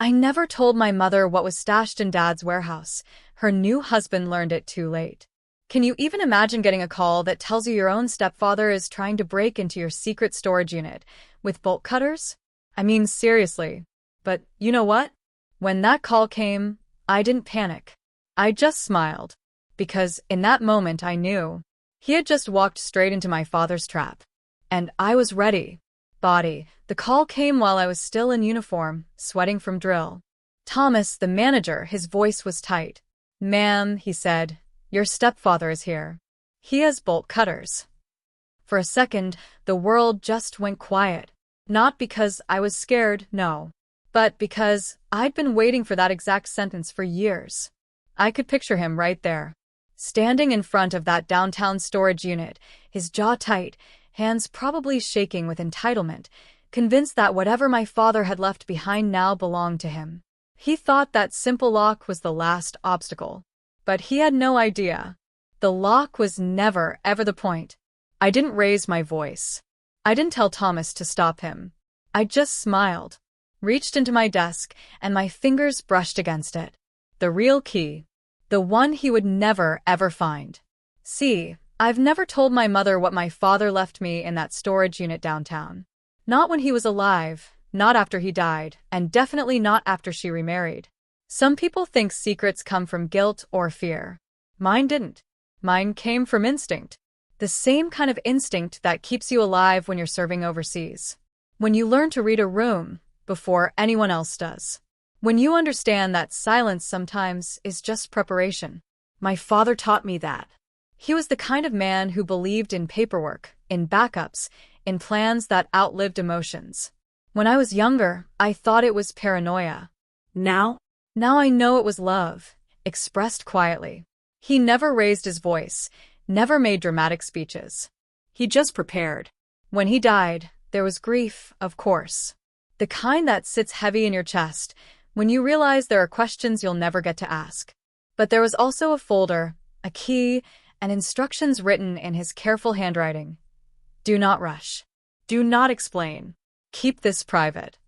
I never told my mother what was stashed in Dad's warehouse. Her new husband learned it too late. Can you even imagine getting a call that tells you your own stepfather is trying to break into your secret storage unit with bolt cutters? I mean, seriously. But you know what? When that call came, I didn't panic. I just smiled. Because in that moment I knew. He had just walked straight into my father's trap. And I was ready. Body. The call came while I was still in uniform, sweating from drill. Thomas, the manager, his voice was tight. "Ma'am," he said, "your stepfather is here. He has bolt cutters." For a second, the world just went quiet. Not because I was scared, no. But because I'd been waiting for that exact sentence for years. I could picture him right there, standing in front of that downtown storage unit, his jaw tight, hands probably shaking with entitlement, convinced that whatever my father had left behind now belonged to him. He thought that simple lock was the last obstacle. But he had no idea. The lock was never, ever the point. I didn't raise my voice. I didn't tell Thomas to stop him. I just smiled, reached into my desk, and my fingers brushed against it. The real key. The one he would never, ever find. See, I've never told my mother what my father left me in that storage unit downtown. Not when he was alive, not after he died, and definitely not after she remarried. Some people think secrets come from guilt or fear. Mine didn't. Mine came from instinct. The same kind of instinct that keeps you alive when you're serving overseas. When you learn to read a room before anyone else does. When you understand that silence sometimes is just preparation. My father taught me that. He was the kind of man who believed in paperwork, in backups, in plans that outlived emotions. When I was younger, I thought it was paranoia. Now I know it was love, expressed quietly. He never raised his voice, never made dramatic speeches. He just prepared. When he died, there was grief, of course. The kind that sits heavy in your chest, when you realize there are questions you'll never get to ask. But there was also a folder, a key, and instructions written in his careful handwriting. Do not rush. Do not explain. Keep this private.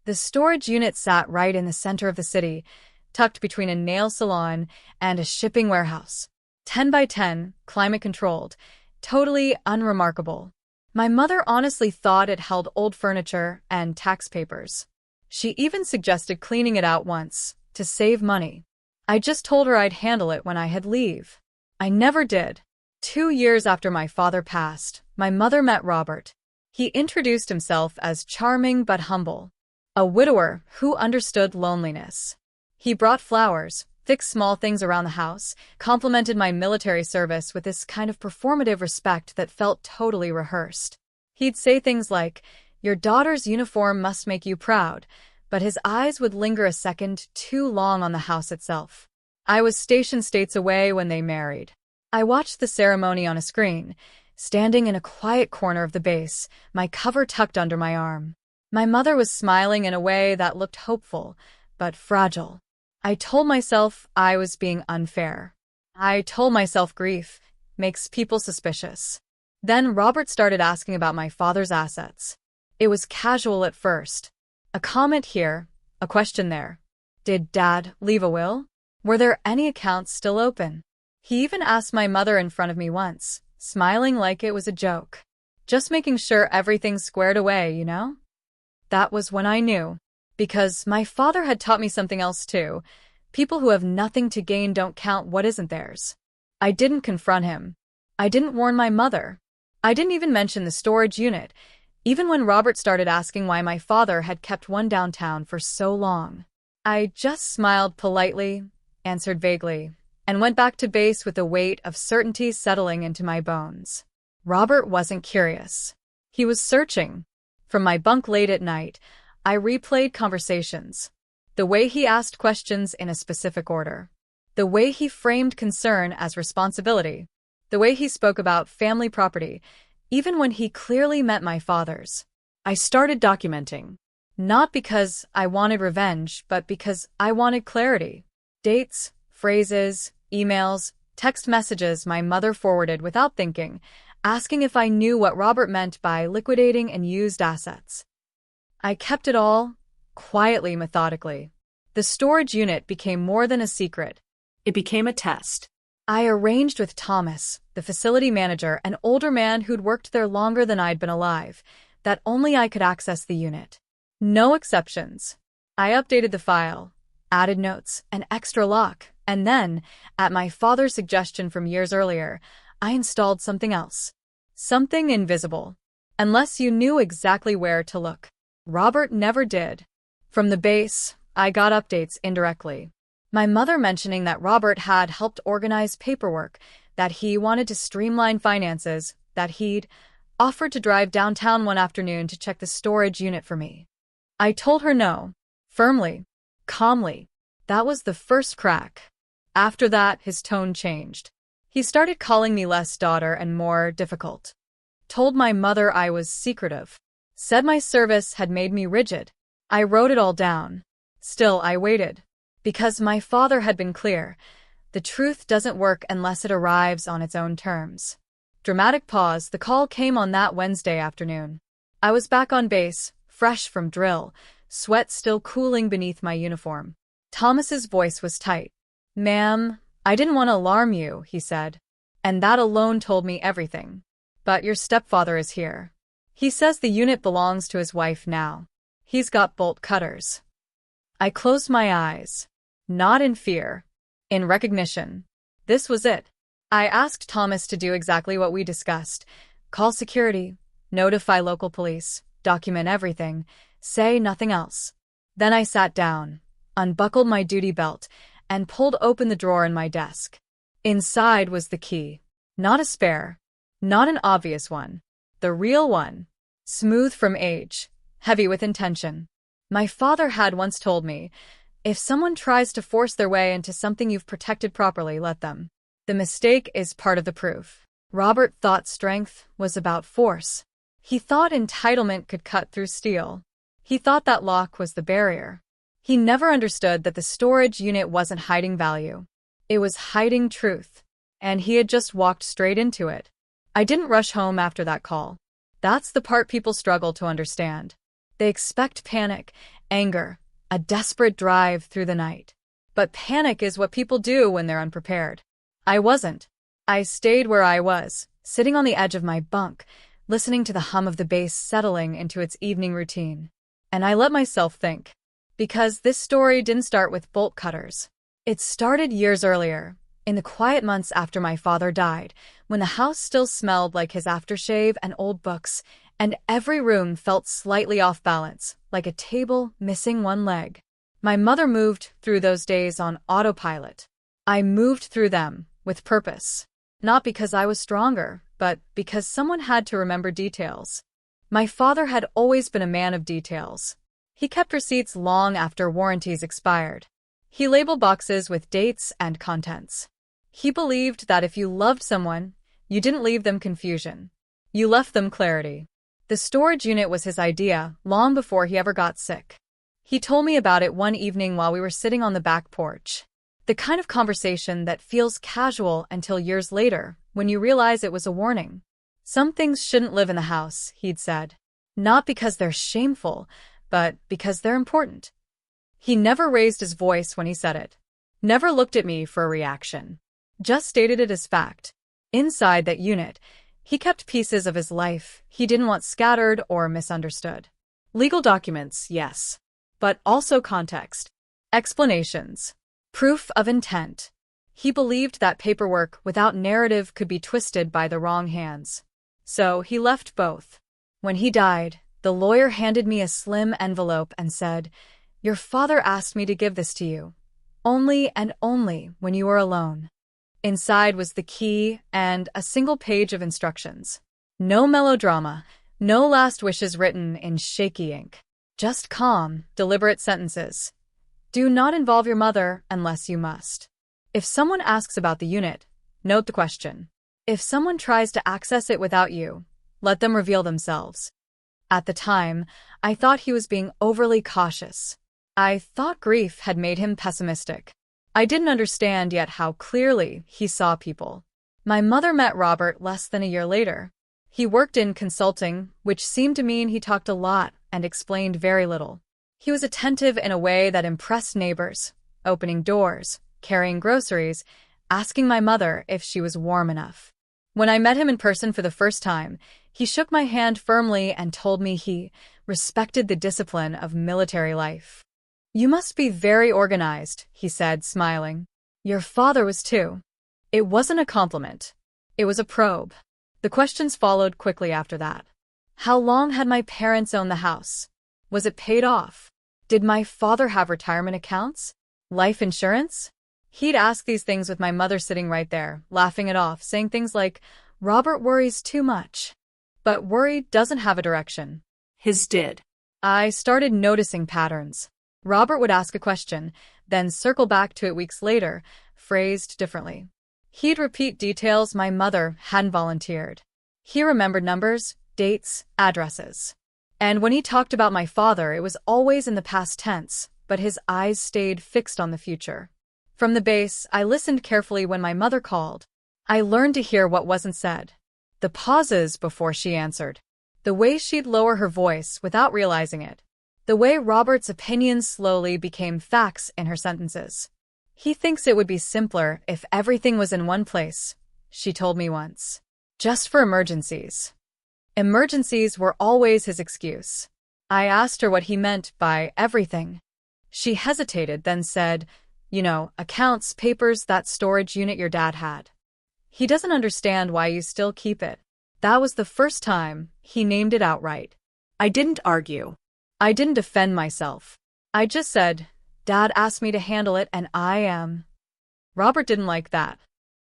The storage unit sat right in the center of the city, tucked between a nail salon and a shipping warehouse. 10 by 10, climate-controlled, totally unremarkable. My mother honestly thought it held old furniture and tax papers. She even suggested cleaning it out once, to save money. I just told her I'd handle it when I had leave. I never did. 2 years after my father passed, my mother met Robert. He introduced himself as charming but humble. A widower who understood loneliness. He brought flowers, fixed small things around the house, complimented my military service with this kind of performative respect that felt totally rehearsed. He'd say things like, "Your daughter's uniform must make you proud," but his eyes would linger a second too long on the house itself. I was stationed states away when they married. I watched the ceremony on a screen, standing in a quiet corner of the base, my cover tucked under my arm. My mother was smiling in a way that looked hopeful, but fragile. I told myself I was being unfair. I told myself grief makes people suspicious. Then Robert started asking about my father's assets. It was casual at first. A comment here, a question there. Did Dad leave a will? Were there any accounts still open? He even asked my mother in front of me once, smiling like it was a joke. Just making sure everything's squared away, you know? That was when I knew. Because my father had taught me something else too. People who have nothing to gain don't count what isn't theirs. I didn't confront him. I didn't warn my mother. I didn't even mention the storage unit, even when Robert started asking why my father had kept one downtown for so long. I just smiled politely, answered vaguely, and went back to base with the weight of certainty settling into my bones. Robert wasn't curious. He was searching. From my bunk late at night, I replayed conversations. The way he asked questions in a specific order. The way he framed concern as responsibility. The way he spoke about family property, even when he clearly meant my father's. I started documenting. Not because I wanted revenge, but because I wanted clarity. Dates, phrases, emails, text messages my mother forwarded without thinking, asking if I knew what Robert meant by liquidating and used assets. I kept it all, quietly, methodically. The storage unit became more than a secret. It became a test. I arranged with Thomas, the facility manager, an older man who'd worked there longer than I'd been alive, that only I could access the unit. No exceptions. I updated the file, added notes, an extra lock, and then, at my father's suggestion from years earlier, I installed something else. Something invisible. Unless you knew exactly where to look. Robert never did. From the base, I got updates indirectly. My mother mentioning that Robert had helped organize paperwork, that he wanted to streamline finances, that he'd offered to drive downtown one afternoon to check the storage unit for me. I told her no, firmly, calmly. That was the first crack. After that, his tone changed. He started calling me less daughter and more difficult. Told my mother I was secretive. Said my service had made me rigid. I wrote it all down. Still, I waited. Because my father had been clear. The truth doesn't work unless it arrives on its own terms. Dramatic pause. The call came on that Wednesday afternoon. I was back on base, fresh from drill, sweat still cooling beneath my uniform. Thomas's voice was tight. "Ma'am, I didn't want to alarm you," he said. And that alone told me everything. "But your stepfather is here. He says the unit belongs to his wife now. He's got bolt cutters." I closed my eyes. Not in fear. In recognition. This was it. I asked Thomas to do exactly what we discussed. Call security, notify local police, document everything, say nothing else. Then I sat down, unbuckled my duty belt, and pulled open the drawer in my desk. Inside was the key. Not a spare. Not an obvious one. The real one. Smooth from age. Heavy with intention. My father had once told me, if someone tries to force their way into something you've protected properly, let them. The mistake is part of the proof. Robert thought strength was about force. He thought entitlement could cut through steel. He thought that lock was the barrier. He never understood that the storage unit wasn't hiding value. It was hiding truth. And he had just walked straight into it. I didn't rush home after that call. That's the part people struggle to understand. They expect panic, anger, a desperate drive through the night. But panic is what people do when they're unprepared. I wasn't. I stayed where I was, sitting on the edge of my bunk, listening to the hum of the bass settling into its evening routine. And I let myself think. Because this story didn't start with bolt cutters. It started years earlier, in the quiet months after my father died, when the house still smelled like his aftershave and old books, and every room felt slightly off balance, like a table missing one leg. My mother moved through those days on autopilot. I moved through them with purpose. Not because I was stronger, but because someone had to remember details. My father had always been a man of details. He kept receipts long after warranties expired. He labeled boxes with dates and contents. He believed that if you loved someone, you didn't leave them confusion. You left them clarity. The storage unit was his idea, long before he ever got sick. He told me about it one evening while we were sitting on the back porch. The kind of conversation that feels casual until years later, when you realize it was a warning. Some things shouldn't live in the house, he'd said. Not because they're shameful, but because they're important. He never raised his voice when he said it. Never looked at me for a reaction. Just stated it as fact. Inside that unit, he kept pieces of his life he didn't want scattered or misunderstood. Legal documents, yes. But also context. Explanations. Proof of intent. He believed that paperwork without narrative could be twisted by the wrong hands. So he left both. When he died, the lawyer handed me a slim envelope and said, "Your father asked me to give this to you. Only and only when you are alone." Inside was the key and a single page of instructions. No melodrama, no last wishes written in shaky ink. Just calm, deliberate sentences. Do not involve your mother unless you must. If someone asks about the unit, note the question. If someone tries to access it without you, let them reveal themselves. At the time, I thought he was being overly cautious. I thought grief had made him pessimistic. I didn't understand yet how clearly he saw people. My mother met Robert less than a year later. He worked in consulting, which seemed to mean he talked a lot and explained very little. He was attentive in a way that impressed neighbors, opening doors, carrying groceries, asking my mother if she was warm enough. When I met him in person for the first time, he shook my hand firmly and told me he respected the discipline of military life. "You must be very organized," he said, smiling. "Your father was too." It wasn't a compliment. It was a probe. The questions followed quickly after that. How long had my parents owned the house? Was it paid off? Did my father have retirement accounts? Life insurance? He'd ask these things with my mother sitting right there, laughing it off, saying things like, "Robert worries too much." But worry doesn't have a direction. His did. I started noticing patterns. Robert would ask a question, then circle back to it weeks later, phrased differently. He'd repeat details my mother hadn't volunteered. He remembered numbers, dates, addresses. And when he talked about my father, it was always in the past tense, but his eyes stayed fixed on the future. From the base, I listened carefully when my mother called. I learned to hear what wasn't said. The pauses before she answered. The way she'd lower her voice without realizing it. The way Robert's opinions slowly became facts in her sentences. "He thinks it would be simpler if everything was in one place," she told me once. "Just for emergencies." Emergencies were always his excuse. I asked her what he meant by everything. She hesitated, then said, "Accounts, papers, that storage unit your dad had. He doesn't understand why you still keep it." That was the first time he named it outright. I didn't argue. I didn't defend myself. I just said, "Dad asked me to handle it and I am." Robert didn't like that.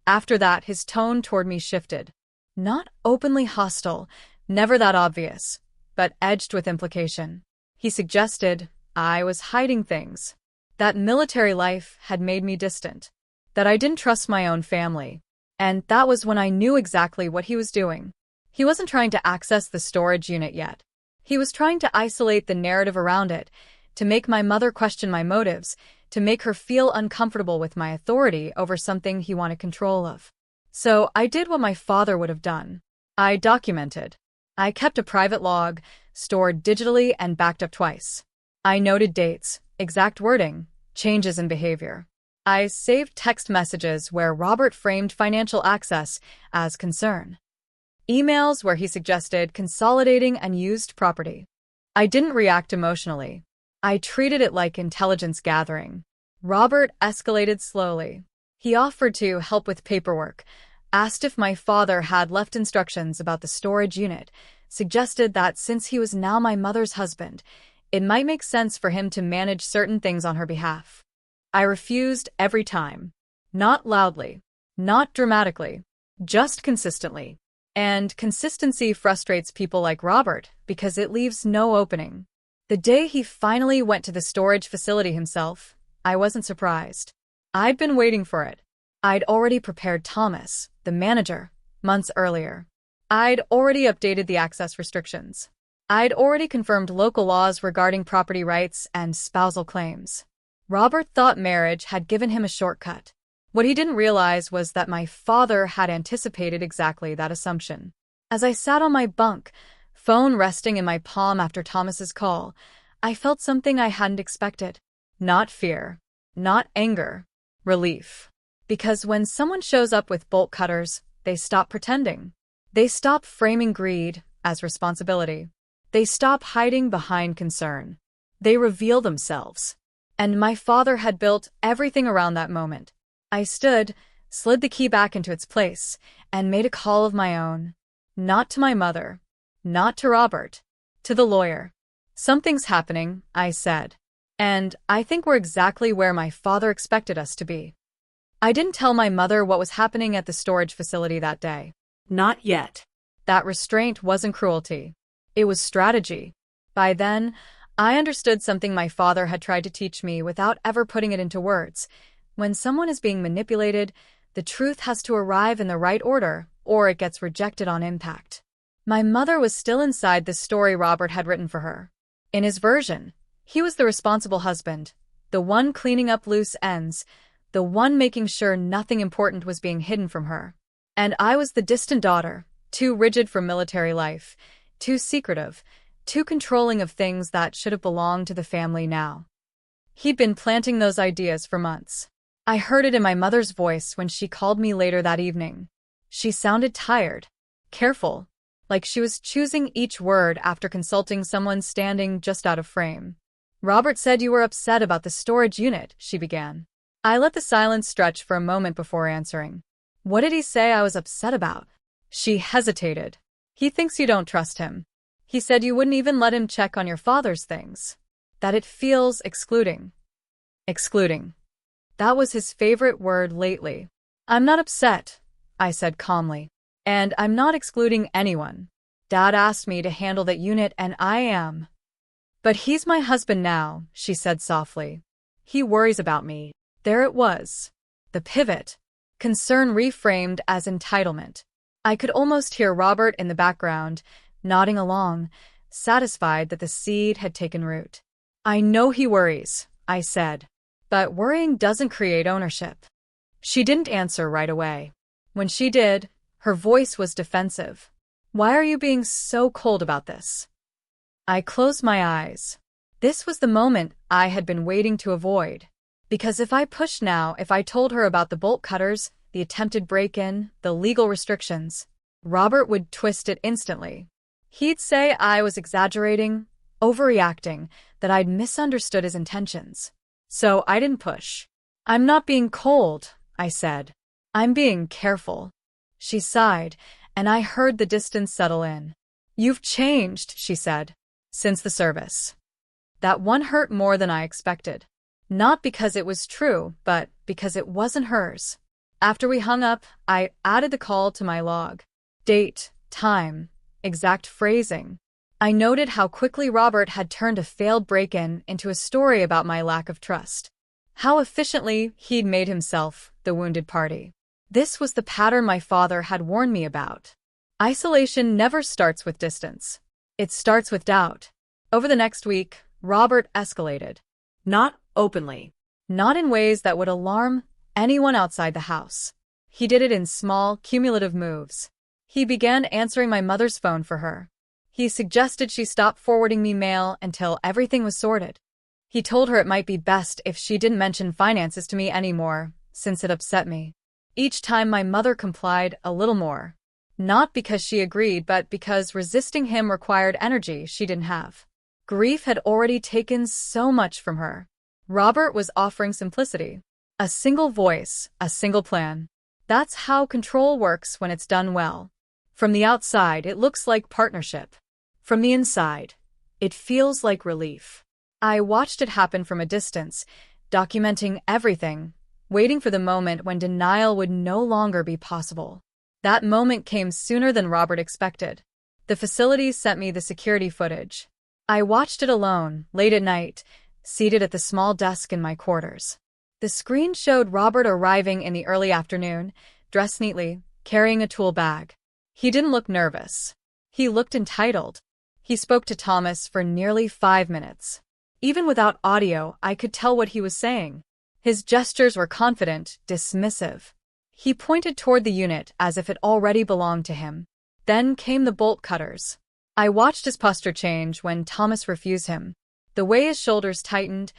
After that, his tone toward me shifted. Not openly hostile, never that obvious, but edged with implication. He suggested I was hiding things. That military life had made me distant. That I didn't trust my own family. And that was when I knew exactly what he was doing. He wasn't trying to access the storage unit yet. He was trying to isolate the narrative around it, to make my mother question my motives, to make her feel uncomfortable with my authority over something he wanted control of. So I did what my father would have done. I documented. I kept a private log, stored digitally and backed up twice. I noted dates, exact wording, changes in behavior. I saved text messages where Robert framed financial access as concern. Emails where he suggested consolidating unused property. I didn't react emotionally. I treated it like intelligence gathering. Robert escalated slowly. He offered to help with paperwork, asked if my father had left instructions about the storage unit, suggested that since he was now my mother's husband, it might make sense for him to manage certain things on her behalf. I refused every time. Not loudly, not dramatically, just consistently. And consistency frustrates people like Robert because it leaves no opening. The day he finally went to the storage facility himself, I wasn't surprised. I'd been waiting for it. I'd already prepared Thomas, the manager, months earlier. I'd already updated the access restrictions. I'd already confirmed local laws regarding property rights and spousal claims. Robert thought marriage had given him a shortcut. What he didn't realize was that my father had anticipated exactly that assumption. As I sat on my bunk, phone resting in my palm after Thomas's call, I felt something I hadn't expected. Not fear, not anger, relief. Because when someone shows up with bolt cutters, they stop pretending. They stop framing greed as responsibility. They stop hiding behind concern. They reveal themselves. And my father had built everything around that moment. I stood, slid the key back into its place, and made a call of my own. Not to my mother. Not to Robert. To the lawyer. "Something's happening," I said. "And I think we're exactly where my father expected us to be." I didn't tell my mother what was happening at the storage facility that day. Not yet. That restraint wasn't cruelty. It was strategy. By then, I understood something my father had tried to teach me without ever putting it into words. When someone is being manipulated, the truth has to arrive in the right order, or it gets rejected on impact. My mother was still inside the story Robert had written for her. In his version, he was the responsible husband, the one cleaning up loose ends, the one making sure nothing important was being hidden from her. And I was the distant daughter, too rigid for military life, too secretive, too controlling of things that should have belonged to the family now. He'd been planting those ideas for months. I heard it in my mother's voice when she called me later that evening. She sounded tired, careful, like she was choosing each word after consulting someone standing just out of frame. "Robert said you were upset about the storage unit," she began. I let the silence stretch for a moment before answering. "What did he say I was upset about?" She hesitated. "He thinks you don't trust him. He said you wouldn't even let him check on your father's things. That it feels excluding." Excluding. That was his favorite word lately. "I'm not upset," I said calmly. "And I'm not excluding anyone. Dad asked me to handle that unit and I am. But he's my husband now," she said softly. "He worries about me." There it was. The pivot. Concern reframed as entitlement. I could almost hear Robert in the background, nodding along, satisfied that the seed had taken root. "I know he worries," I said. "But worrying doesn't create ownership." She didn't answer right away. When she did, her voice was defensive. "Why are you being so cold about this?" I closed my eyes. This was the moment I had been waiting to avoid. Because if I pushed now, if I told her about the bolt cutters, the attempted break-in, the legal restrictions, Robert would twist it instantly. He'd say I was exaggerating, overreacting, that I'd misunderstood his intentions. So I didn't push. "I'm not being cold," I said. "I'm being careful." She sighed, and I heard the distance settle in. "You've changed," she said, "since the service." That one hurt more than I expected. Not because it was true, but because it wasn't hers. After we hung up, I added the call to my log. Date, time, exact phrasing. I noted how quickly Robert had turned a failed break-in into a story about my lack of trust. How efficiently he'd made himself the wounded party. This was the pattern my father had warned me about. Isolation never starts with distance. It starts with doubt. Over the next week, Robert escalated. Not openly. Not in ways that would alarm anyone outside the house. He did it in small, cumulative moves. He began answering my mother's phone for her. He suggested she stop forwarding me mail until everything was sorted. He told her it might be best if she didn't mention finances to me anymore, since it upset me. Each time my mother complied a little more. Not because she agreed, but because resisting him required energy she didn't have. Grief had already taken so much from her. Robert was offering simplicity. A single voice, a single plan. That's how control works when it's done well. From the outside, it looks like partnership. From the inside, it feels like relief. I watched it happen from a distance, documenting everything, waiting for the moment when denial would no longer be possible. That moment came sooner than Robert expected. The facility sent me the security footage. I watched it alone, late at night, seated at the small desk in my quarters. The screen showed Robert arriving in the early afternoon, dressed neatly, carrying a tool bag. He didn't look nervous. He looked entitled. He spoke to Thomas for nearly 5 minutes. Even without audio, I could tell what he was saying. His gestures were confident, dismissive. He pointed toward the unit as if it already belonged to him. Then came the bolt cutters. I watched his posture change when Thomas refused him. The way his shoulders tightened,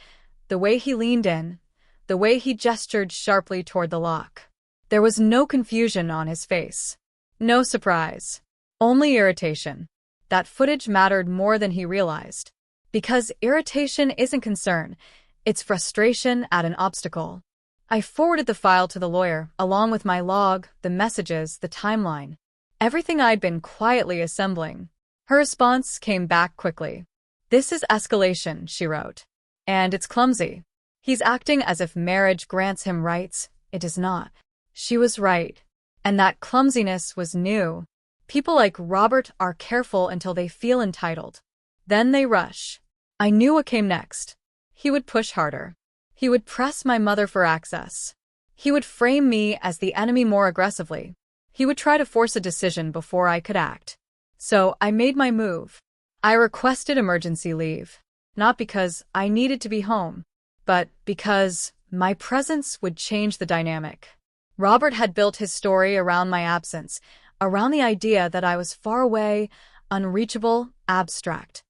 the way he leaned in, the way he gestured sharply toward the lock. There was no confusion on his face. No surprise. Only irritation. That footage mattered more than he realized. Because irritation isn't concern, it's frustration at an obstacle. I forwarded the file to the lawyer, along with my log, the messages, the timeline. Everything I'd been quietly assembling. Her response came back quickly. "This is escalation," she wrote. "And it's clumsy. He's acting as if marriage grants him rights. It does not." She was right. And that clumsiness was new. People like Robert are careful until they feel entitled. Then they rush. I knew what came next. He would push harder. He would press my mother for access. He would frame me as the enemy more aggressively. He would try to force a decision before I could act. So I made my move. I requested emergency leave. Not because I needed to be home, but because my presence would change the dynamic. Robert had built his story around my absence, around the idea that I was far away, unreachable, abstract.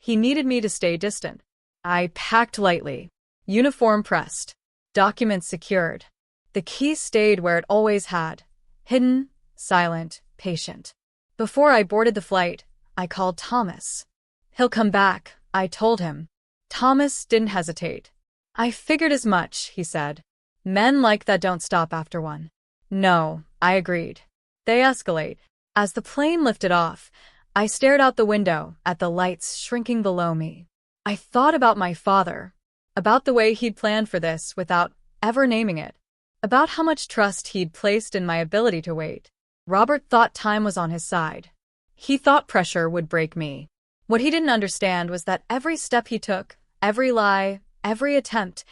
He needed me to stay distant. I packed lightly. Uniform pressed. Documents secured. The key stayed where it always had. Hidden, silent, patient. Before I boarded the flight, I called Thomas. "He'll come back," I told him. Thomas didn't hesitate. "I figured as much," he said. "Men like that don't stop after one." "No," I agreed. "They escalate." As the plane lifted off, I stared out the window at the lights shrinking below me. I thought about my father, about the way he'd planned for this without ever naming it, about how much trust he'd placed in my ability to wait. Robert thought time was on his side. He thought pressure would break me. What he didn't understand was that every step he took, every lie, every attempt,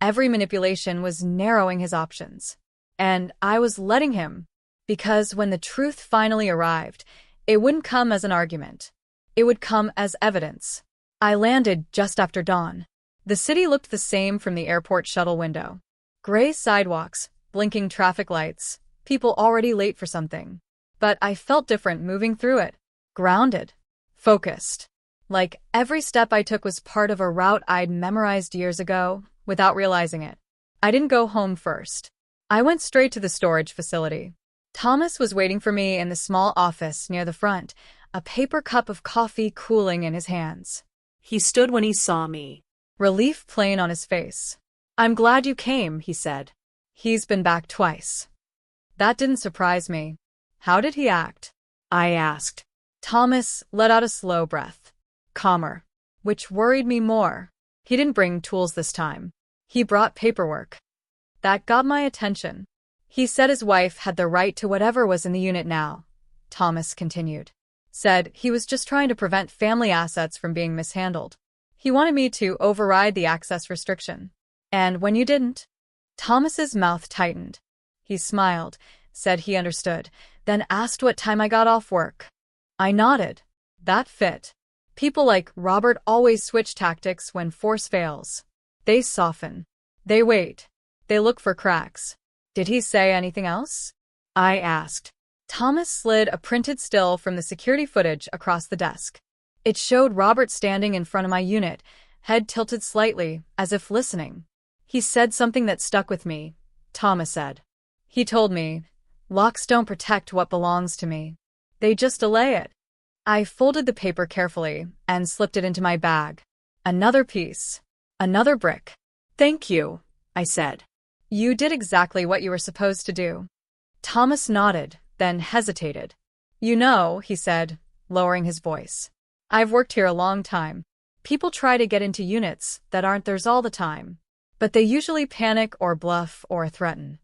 every manipulation was narrowing his options. And I was letting him, because when the truth finally arrived, it wouldn't come as an argument. It would come as evidence. I landed just after dawn. The city looked the same from the airport shuttle window. Gray sidewalks, blinking traffic lights, people already late for something. But I felt different moving through it. Grounded. Focused. Like every step I took was part of a route I'd memorized years ago, without realizing it. I didn't go home first. I went straight to the storage facility. Thomas was waiting for me in the small office near the front, a paper cup of coffee cooling in his hands. He stood when he saw me. Relief plain on his face. "I'm glad you came," he said. "He's been back twice." That didn't surprise me. "How did he act?" I asked. Thomas let out a slow breath. Calmer. Which worried me more. He didn't bring tools this time. He brought paperwork. That got my attention. "He said his wife had the right to whatever was in the unit now," Thomas continued. "Said he was just trying to prevent family assets from being mishandled. He wanted me to override the access restriction. And when you didn't..." Thomas's mouth tightened. He smiled, said he understood, then asked what time I got off work. I nodded. That fit. People like Robert always switch tactics when force fails. They soften. They wait. They look for cracks. "Did he say anything else?" I asked. Thomas slid a printed still from the security footage across the desk. It showed Robert standing in front of my unit, head tilted slightly, as if listening. "He said something that stuck with me," Thomas said. "He told me, locks don't protect what belongs to me. They just delay it." I folded the paper carefully and slipped it into my bag. Another piece. Another brick. "Thank you," I said. "You did exactly what you were supposed to do." Thomas nodded, then hesitated. "You know," he said, lowering his voice, "I've worked here a long time. People try to get into units that aren't theirs all the time. But they usually panic or bluff or threaten."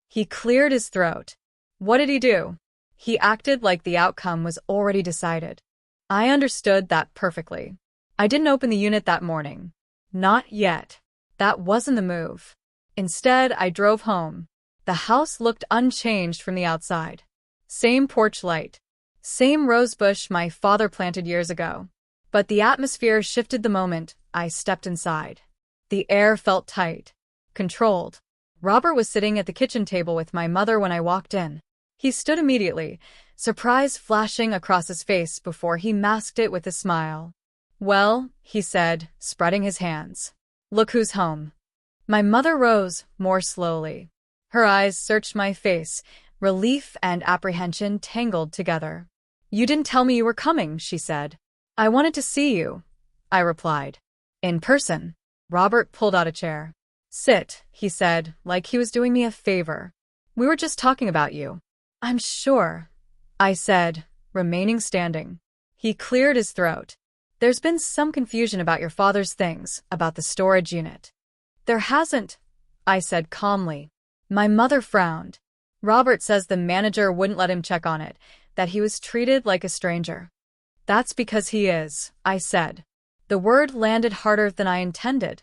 He cleared his throat. "What did he do?" He acted like the outcome was already decided. I understood that perfectly. I didn't open the unit that morning. Not yet. That wasn't the move. Instead, I drove home. The house looked unchanged from the outside. Same porch light. Same rosebush my father planted years ago. But the atmosphere shifted the moment I stepped inside. The air felt tight. Controlled. Robert was sitting at the kitchen table with my mother when I walked in. He stood immediately, surprise flashing across his face before he masked it with a smile. "Well," he said, spreading his hands. "Look who's home." My mother rose, more slowly. Her eyes searched my face, relief and apprehension tangled together. "You didn't tell me you were coming," she said. "I wanted to see you," I replied. "In person." Robert pulled out a chair. "Sit," he said, like he was doing me a favor. "We were just talking about you." "I'm sure," I said, remaining standing. He cleared his throat. "There's been some confusion about your father's things, about the storage unit." "There hasn't," I said calmly. My mother frowned. "Robert says the manager wouldn't let him check on it, that he was treated like a stranger." "That's because he is," I said. The word landed harder than I intended.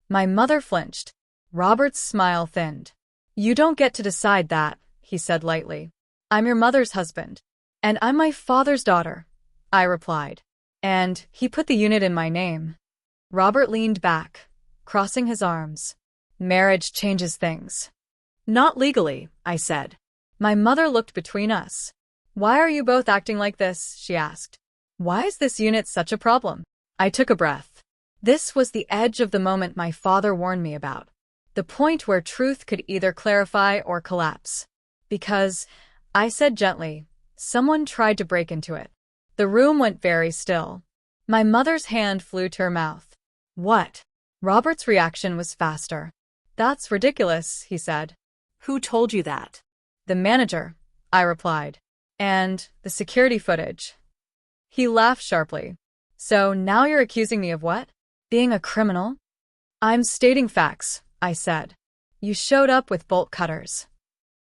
My mother flinched. Robert's smile thinned. "You don't get to decide that," he said lightly. "I'm your mother's husband." "And I'm my father's daughter," I replied. "And he put the unit in my name." Robert leaned back, crossing his arms. "Marriage changes things." "Not legally," I said. My mother looked between us. "Why are you both acting like this?" she asked. "Why is this unit such a problem?" I took a breath. This was the edge of the moment my father warned me about. The point where truth could either clarify or collapse. Because, I said gently, someone tried to break into it. The room went very still. My mother's hand flew to her mouth. What? Robert's reaction was faster. That's ridiculous, he said. Who told you that? The manager, I replied. And the security footage. He laughed sharply. So now you're accusing me of what? Being a criminal? I'm stating facts, I said. You showed up with bolt cutters.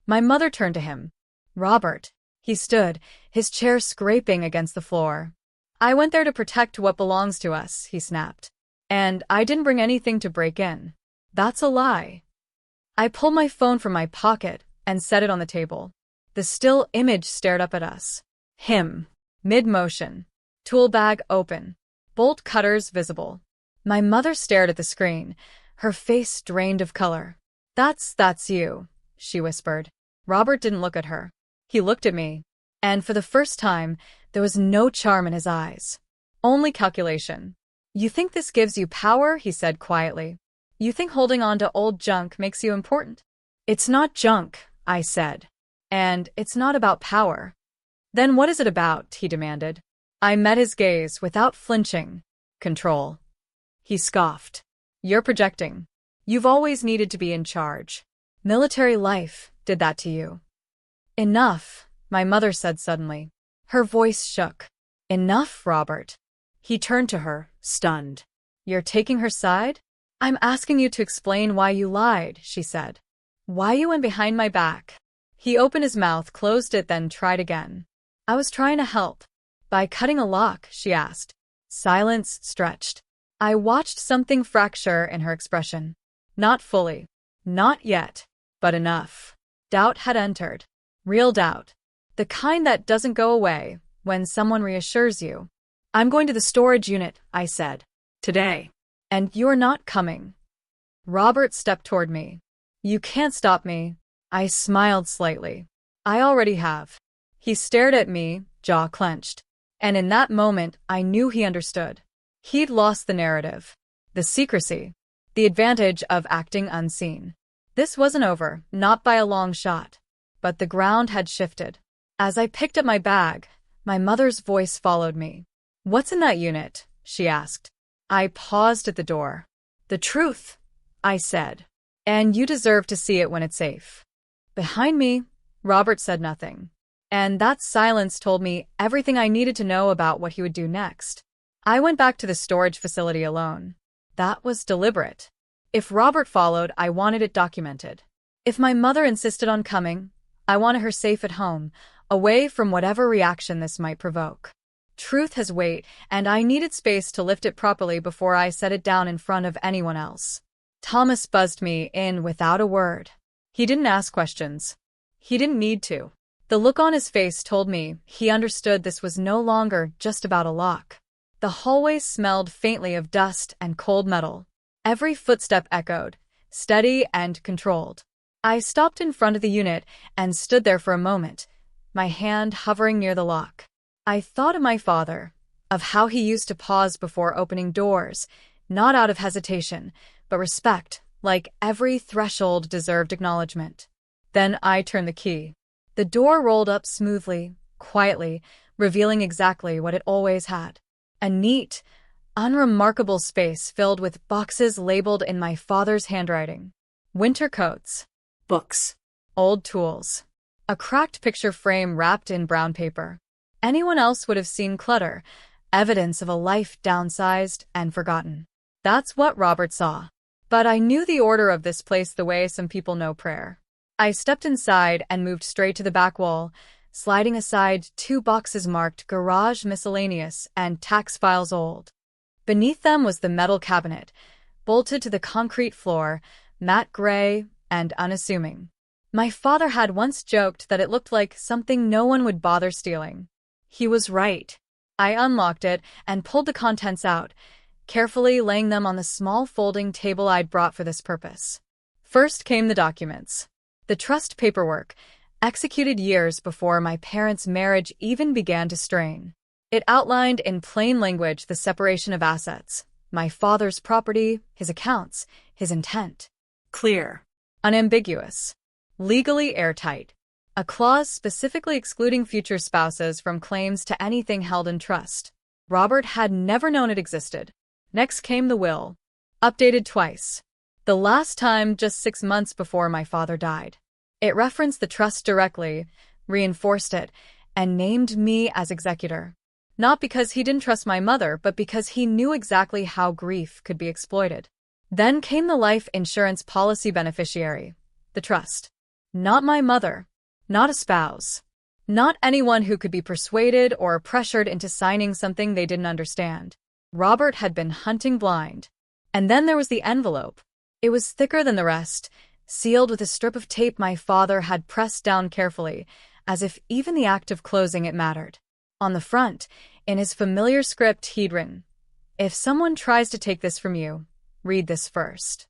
My mother turned to him. Robert. He stood, his chair scraping against the floor. I went there to protect what belongs to us, he snapped. And I didn't bring anything to break in. That's a lie. I pulled my phone from my pocket and set it on the table. The still image stared up at us. Him. Mid-motion. Tool bag open. Bolt cutters visible. My mother stared at the screen, her face drained of color. That's you, she whispered. Robert didn't look at her. He looked at me. And for the first time, there was no charm in his eyes. Only calculation. You think this gives you power, he said quietly. You think holding on to old junk makes you important? It's not junk, I said. And it's not about power. Then what is it about, he demanded. I met his gaze without flinching. Control. He scoffed. You're projecting. You've always needed to be in charge. Military life did that to you. Enough, my mother said suddenly. Her voice shook. Enough, Robert. He turned to her, stunned. You're taking her side? I'm asking you to explain why you lied, she said. Why you went behind my back. He opened his mouth, closed it, then tried again. I was trying to help. By cutting a lock, she asked. Silence stretched. I watched something fracture in her expression. Not fully. Not yet. But enough. Doubt had entered. Real doubt. The kind that doesn't go away when someone reassures you. I'm going to the storage unit, I said. Today. And you're not coming. Robert stepped toward me. You can't stop me. I smiled slightly. I already have. He stared at me, jaw clenched. And in that moment, I knew he understood. He'd lost the narrative. The secrecy. The advantage of acting unseen. This wasn't over, not by a long shot. But the ground had shifted. As I picked up my bag, my mother's voice followed me. What's in that unit? She asked. I paused at the door. The truth, I said. And you deserve to see it when it's safe. Behind me, Robert said nothing. And that silence told me everything I needed to know about what he would do next. I went back to the storage facility alone. That was deliberate. If Robert followed, I wanted it documented. If my mother insisted on coming, I wanted her safe at home, away from whatever reaction this might provoke. Truth has weight, and I needed space to lift it properly before I set it down in front of anyone else. Thomas buzzed me in without a word. He didn't ask questions. He didn't need to. The look on his face told me he understood this was no longer just about a lock. The hallway smelled faintly of dust and cold metal. Every footstep echoed, steady and controlled. I stopped in front of the unit and stood there for a moment, my hand hovering near the lock. I thought of my father, of how he used to pause before opening doors, not out of hesitation, but respect, like every threshold deserved acknowledgement. Then I turned the key. The door rolled up smoothly, quietly, revealing exactly what it always had. A neat, unremarkable space filled with boxes labeled in my father's handwriting. Winter coats. Books. Old tools. A cracked picture frame wrapped in brown paper. Anyone else would have seen clutter, evidence of a life downsized and forgotten. That's what Robert saw. But I knew the order of this place the way some people know prayer. I stepped inside and moved straight to the back wall, sliding aside 2 boxes marked Garage Miscellaneous and Tax Files Old. Beneath them was the metal cabinet, bolted to the concrete floor, matte gray and unassuming. My father had once joked that it looked like something no one would bother stealing. He was right. I unlocked it and pulled the contents out, carefully laying them on the small folding table I'd brought for this purpose. First came the documents. The trust paperwork, executed years before my parents' marriage even began to strain. It outlined in plain language the separation of assets, my father's property, his accounts, his intent. Clear. Unambiguous. Legally airtight. A clause specifically excluding future spouses from claims to anything held in trust. Robert had never known it existed. Next came the will. Updated twice. The last time just 6 months before my father died. It referenced the trust directly, reinforced it, and named me as executor. Not because he didn't trust my mother, but because he knew exactly how grief could be exploited. Then came the life insurance policy beneficiary, the trust. Not my mother. Not a spouse. Not anyone who could be persuaded or pressured into signing something they didn't understand. Robert had been hunting blind. And then there was the envelope. It was thicker than the rest, sealed with a strip of tape my father had pressed down carefully, as if even the act of closing it mattered. On the front, in his familiar script, he'd written, "If someone tries to take this from you, read this first."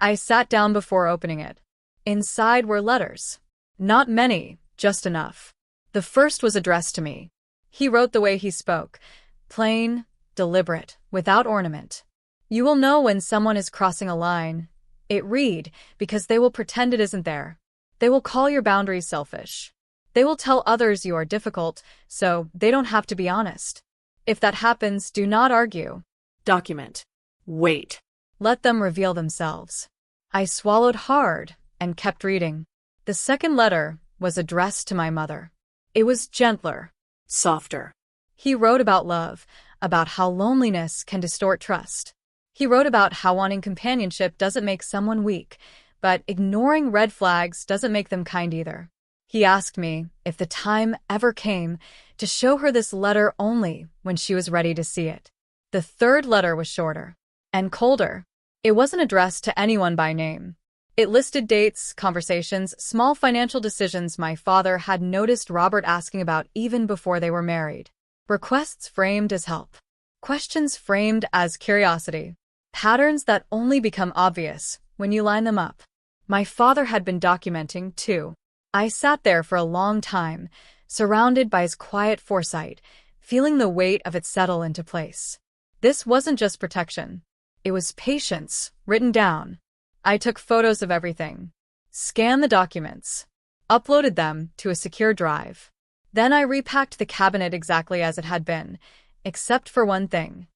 I sat down before opening it. Inside were letters. Not many, just enough. The first was addressed to me. He wrote the way he spoke, plain, deliberate, without ornament. "You will know when someone is crossing a line." It read, "because they will pretend it isn't there. They will call your boundaries selfish. They will tell others you are difficult, so they don't have to be honest. If that happens, do not argue. Document. Wait. Let them reveal themselves." I swallowed hard and kept reading. The second letter was addressed to my mother. It was gentler. Softer. He wrote about love, about how loneliness can distort trust. He wrote about how wanting companionship doesn't make someone weak, but ignoring red flags doesn't make them kind either. He asked me, if the time ever came, to show her this letter only when she was ready to see it. The third letter was shorter and colder. It wasn't addressed to anyone by name. It listed dates, conversations, small financial decisions my father had noticed Robert asking about even before they were married. Requests framed as help. Questions framed as curiosity. Patterns that only become obvious when you line them up. My father had been documenting, too. I sat there for a long time, surrounded by his quiet foresight, feeling the weight of it settle into place. This wasn't just protection. It was patience, written down. I took photos of everything, scanned the documents, uploaded them to a secure drive. Then I repacked the cabinet exactly as it had been, except for one thing.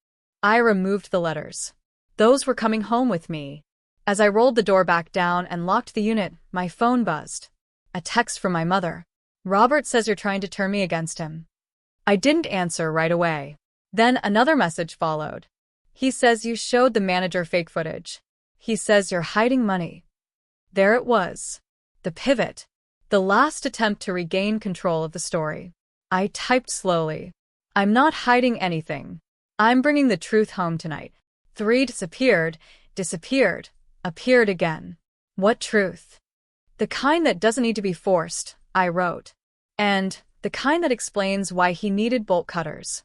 I removed the letters. Those were coming home with me. As I rolled the door back down and locked the unit, my phone buzzed. A text from my mother. "Robert says you're trying to turn me against him." I didn't answer right away. Then another message followed. "He says you showed the manager fake footage. He says you're hiding money." There it was. The pivot. The last attempt to regain control of the story. I typed slowly. "I'm not hiding anything. I'm bringing the truth home tonight." 3 disappeared, appeared again. What truth? "The kind that doesn't need to be forced," I wrote. "And the kind that explains why he needed bolt cutters."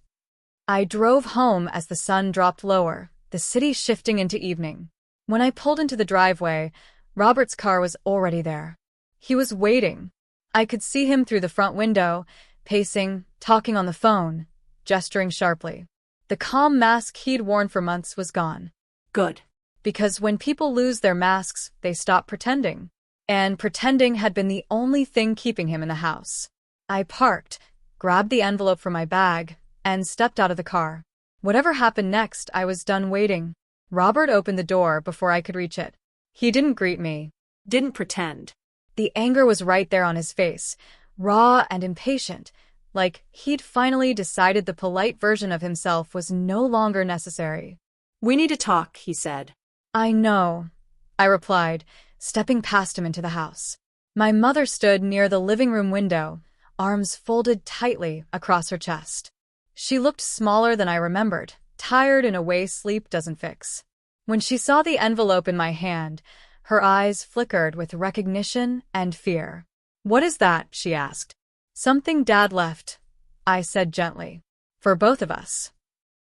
I drove home as the sun dropped lower, the city shifting into evening. When I pulled into the driveway, Robert's car was already there. He was waiting. I could see him through the front window, pacing, talking on the phone, gesturing sharply. The calm mask he'd worn for months was gone. Good. Because when people lose their masks, they stop pretending. And pretending had been the only thing keeping him in the house. I parked, grabbed the envelope from my bag, and stepped out of the car. Whatever happened next, I was done waiting. Robert opened the door before I could reach it. He didn't greet me. Didn't pretend. The anger was right there on his face, raw and impatient, like he'd finally decided the polite version of himself was no longer necessary. "We need to talk," he said. "I know," I replied, stepping past him into the house. My mother stood near the living room window, arms folded tightly across her chest. She looked smaller than I remembered, tired in a way sleep doesn't fix. When she saw the envelope in my hand, her eyes flickered with recognition and fear. "What is that?" she asked. "Something Dad left," I said gently. "For both of us."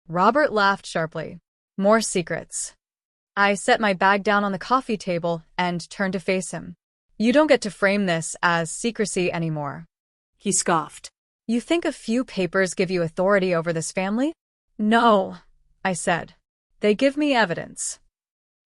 Robert laughed sharply. "More secrets." I set my bag down on the coffee table and turned to face him. "You don't get to frame this as secrecy anymore." He scoffed. You think a few papers give you authority over this family? No, I said. They give me evidence.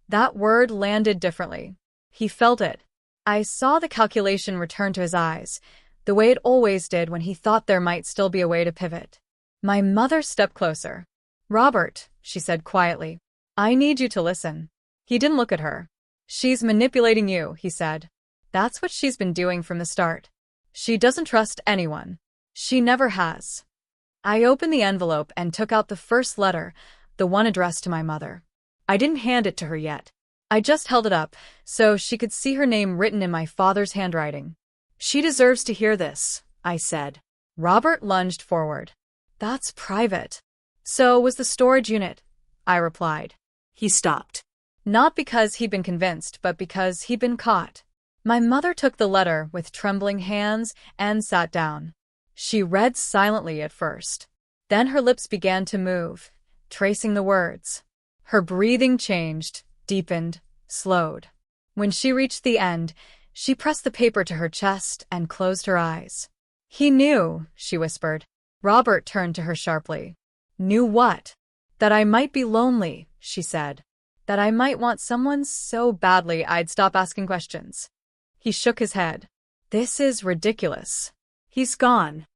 That word landed differently. He felt it. I saw the calculation return to his eyes, the way it always did when he thought there might still be a way to pivot. My mother stepped closer. Robert, she said quietly, I need you to listen. He didn't look at her. She's manipulating you, he said. That's what she's been doing from the start. She doesn't trust anyone. She never has. I opened the envelope and took out the first letter, the one addressed to my mother. I didn't hand it to her yet. I just held it up so she could see her name written in my father's handwriting. She deserves to hear this, I said. Robert lunged forward. That's private. So was the storage unit, I replied. He stopped. Not because he'd been convinced, but because he'd been caught. My mother took the letter with trembling hands and sat down. She read silently at first. Then her lips began to move, tracing the words. Her breathing changed, deepened, slowed. When she reached the end, she pressed the paper to her chest and closed her eyes. He knew, she whispered. Robert turned to her sharply. Knew what? That I might be lonely, she said. That I might want someone so badly I'd stop asking questions. He shook his head. This is ridiculous. He's gone.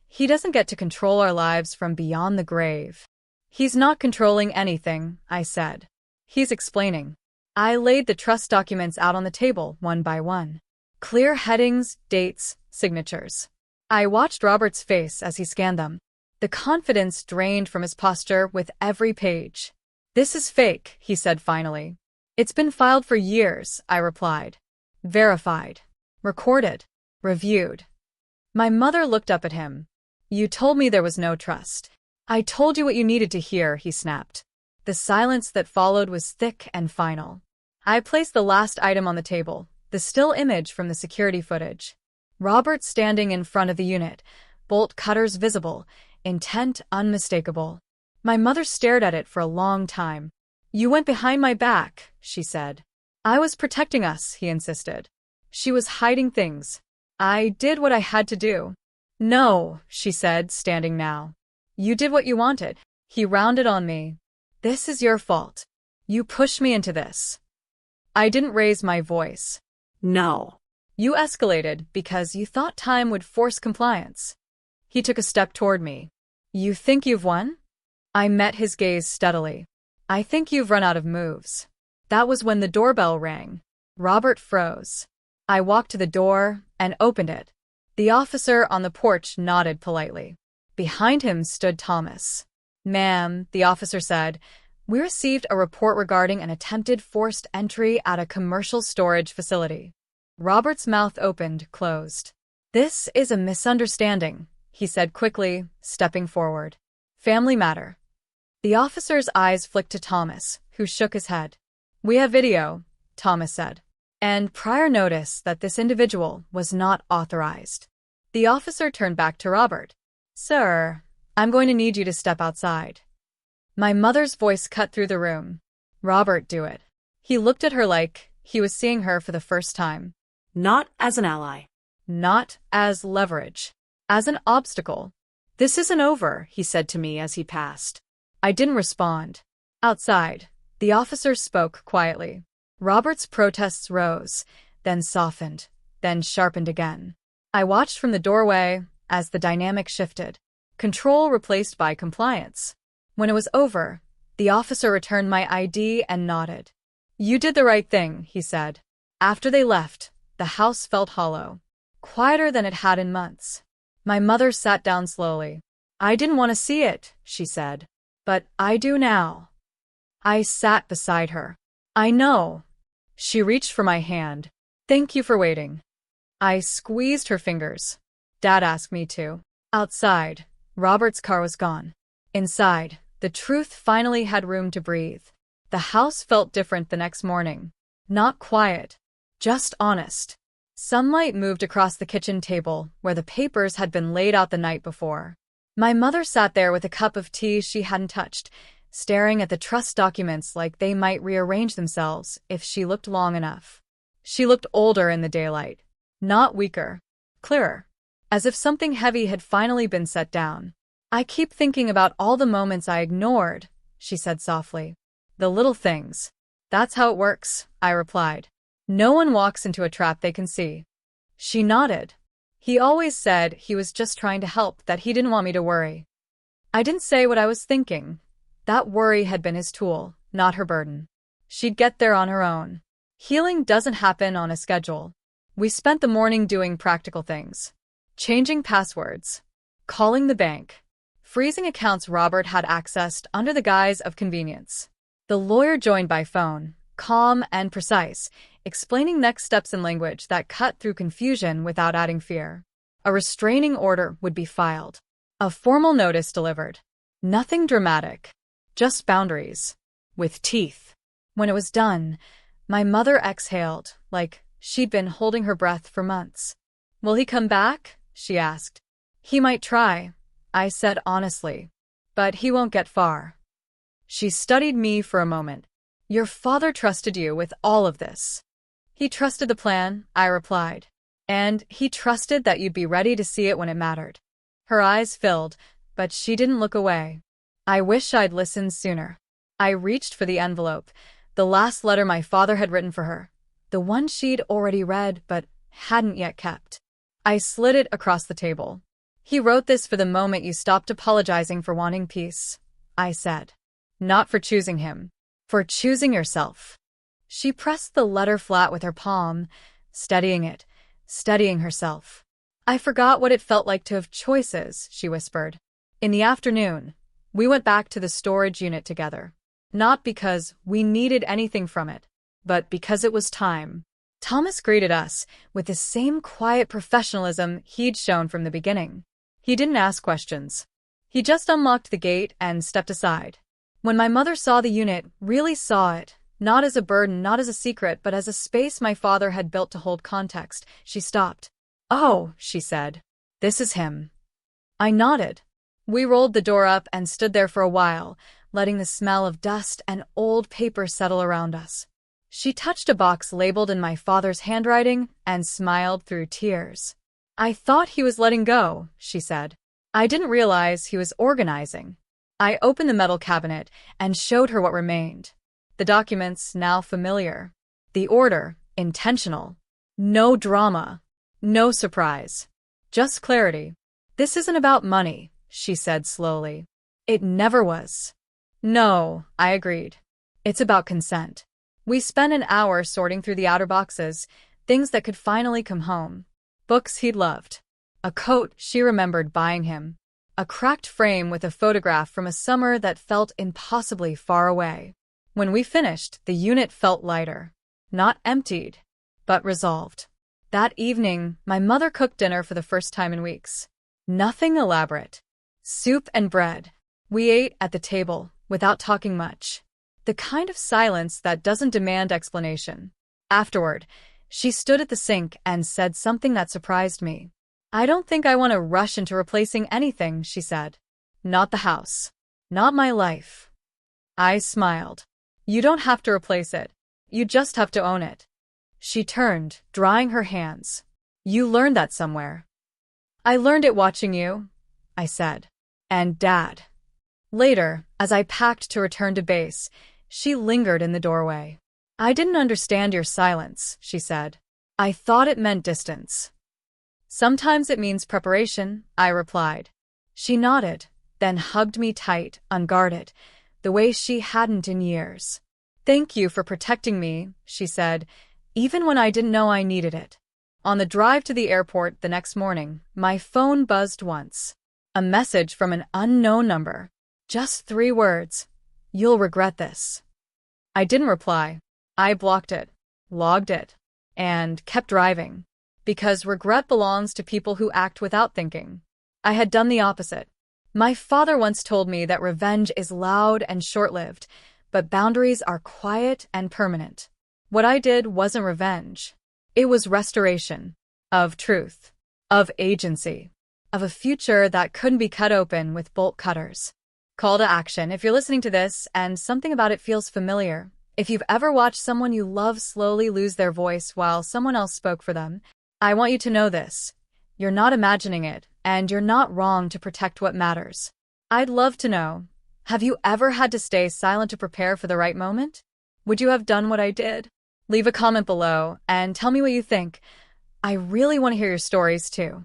He doesn't get to control our lives from beyond the grave. He's not controlling anything, I said. He's explaining. I laid the trust documents out on the table, one by one. Clear headings, dates, signatures. I watched Robert's face as he scanned them. The confidence drained from his posture with every page. This is fake, he said finally. It's been filed for years, I replied. Verified. Recorded. Reviewed. My mother looked up at him. You told me there was no trust. I told you what you needed to hear, he snapped. The silence that followed was thick and final. I placed the last item on the table, the still image from the security footage. Robert standing in front of the unit, bolt cutters visible, intent unmistakable. My mother stared at it for a long time. You went behind my back, she said. I was protecting us, he insisted. She was hiding things. I did what I had to do. No, she said, standing now. You did what you wanted. He rounded on me. This is your fault. You pushed me into this. I didn't raise my voice. No. You escalated because you thought time would force compliance. He took a step toward me. You think you've won? I met his gaze steadily. I think you've run out of moves. That was when the doorbell rang. Robert froze. I walked to the door and opened it. The officer on the porch nodded politely. Behind him stood Thomas. Ma'am, the officer said, we received a report regarding an attempted forced entry at a commercial storage facility. Robert's mouth opened, closed. This is a misunderstanding, he said quickly, stepping forward. Family matter. The officer's eyes flicked to Thomas, who shook his head. We have video, Thomas said. And prior notice that this individual was not authorized. The officer turned back to Robert. Sir, I'm going to need you to step outside. My mother's voice cut through the room. Robert, do it. He looked at her like he was seeing her for the first time. Not as an ally. Not as leverage. As an obstacle. This isn't over, he said to me as he passed. I didn't respond. Outside, the officer spoke quietly. Robert's protests rose, then softened, then sharpened again. I watched from the doorway as the dynamic shifted. Control replaced by compliance. When it was over, the officer returned my ID and nodded. You did the right thing, he said. After they left, the house felt hollow. Quieter than it had in months. My mother sat down slowly. I didn't want to see it, she said. But I do now. I sat beside her. I know. She reached for my hand. Thank you for waiting. I squeezed her fingers. Dad asked me to. Outside, Robert's car was gone. Inside, the truth finally had room to breathe. The house felt different the next morning. Not quiet, just honest. Sunlight moved across the kitchen table where the papers had been laid out the night before. My mother sat there with a cup of tea she hadn't touched, staring at the trust documents like they might rearrange themselves if she looked long enough. She looked older in the daylight. Not weaker. Clearer. as if something heavy had finally been set down. "I keep thinking about all the moments I ignored," she said softly. "The little things." "That's how it works," I replied. "No one walks into a trap they can see." She nodded. "He always said he was just trying to help, that he didn't want me to worry." I didn't say what I was thinking. That worry had been his tool, not her burden. She'd get there on her own. Healing doesn't happen on a schedule. We spent the morning doing practical things. Changing passwords. Calling the bank. Freezing accounts Robert had accessed under the guise of convenience. The lawyer joined by phone, calm and precise, explaining next steps in language that cut through confusion without adding fear. A restraining order would be filed. A formal notice delivered. Nothing dramatic. Just boundaries. With teeth. When it was done, my mother exhaled, like she'd been holding her breath for months. "Will he come back?" she asked. "He might try," I said honestly. "But he won't get far." She studied me for a moment. "Your father trusted you with all of this." "He trusted the plan," I replied. "And he trusted that you'd be ready to see it when it mattered." Her eyes filled, but she didn't look away. I wish I'd listened sooner. I reached for the envelope, the last letter my father had written for her, the one she'd already read but hadn't yet kept. I slid it across the table. "He wrote this for the moment you stopped apologizing for wanting peace," I said. "Not for choosing him. For choosing yourself." She pressed the letter flat with her palm, steadying it, steadying herself. "I forgot what it felt like to have choices," she whispered. In the afternoon, we went back to the storage unit together. Not because we needed anything from it, but because it was time. Thomas greeted us with the same quiet professionalism he'd shown from the beginning. He didn't ask questions. He just unlocked the gate and stepped aside. When my mother saw the unit, really saw it, not as a burden, not as a secret, but as a space my father had built to hold context, she stopped. "Oh," she said. "This is him." I nodded. We rolled the door up and stood there for a while, letting the smell of dust and old paper settle around us. She touched a box labeled in my father's handwriting and smiled through tears. "I thought he was letting go," she said. "I didn't realize he was organizing." I opened the metal cabinet and showed her what remained. The documents, now familiar. The order, intentional. No drama. No surprise. Just clarity. "This isn't about money," she said slowly. "It never was." "No," I agreed. "It's about consent." We spent an hour sorting through the outer boxes, things that could finally come home. Books he'd loved. A coat she remembered buying him. A cracked frame with a photograph from a summer that felt impossibly far away. When we finished, the unit felt lighter. Not emptied, but resolved. That evening, my mother cooked dinner for the first time in weeks. Nothing elaborate. Soup and bread. We ate at the table, without talking much. The kind of silence that doesn't demand explanation. Afterward, she stood at the sink and said something that surprised me. "I don't think I want to rush into replacing anything," she said. "Not the house. Not my life." I smiled. "You don't have to replace it. You just have to own it." She turned, drying her hands. "You learned that somewhere." "I learned it watching you," I said. "And Dad." Later, as I packed to return to base, she lingered in the doorway. "I didn't understand your silence," she said. "I thought it meant distance." "Sometimes it means preparation," I replied. She nodded, then hugged me tight, unguarded, the way she hadn't in years. "Thank you for protecting me," she said, even when I didn't know I needed it. On the drive to the airport the next morning, my phone buzzed once. A message from an unknown number. Just 3 words. "You'll regret this." I didn't reply. I blocked it, logged it, and kept driving. Because regret belongs to people who act without thinking. I had done the opposite. My father once told me that revenge is loud and short-lived, but boundaries are quiet and permanent. What I did wasn't revenge. It was restoration. Of truth. Of agency. Of a future that couldn't be cut open with bolt cutters. Call to action. If you're listening to this and something about it feels familiar, if you've ever watched someone you love slowly lose their voice while someone else spoke for them, I want you to know this. You're not imagining it, and you're not wrong to protect what matters. I'd love to know, have you ever had to stay silent to prepare for the right moment? Would you have done what I did? Leave a comment below and tell me what you think. I really want to hear your stories too.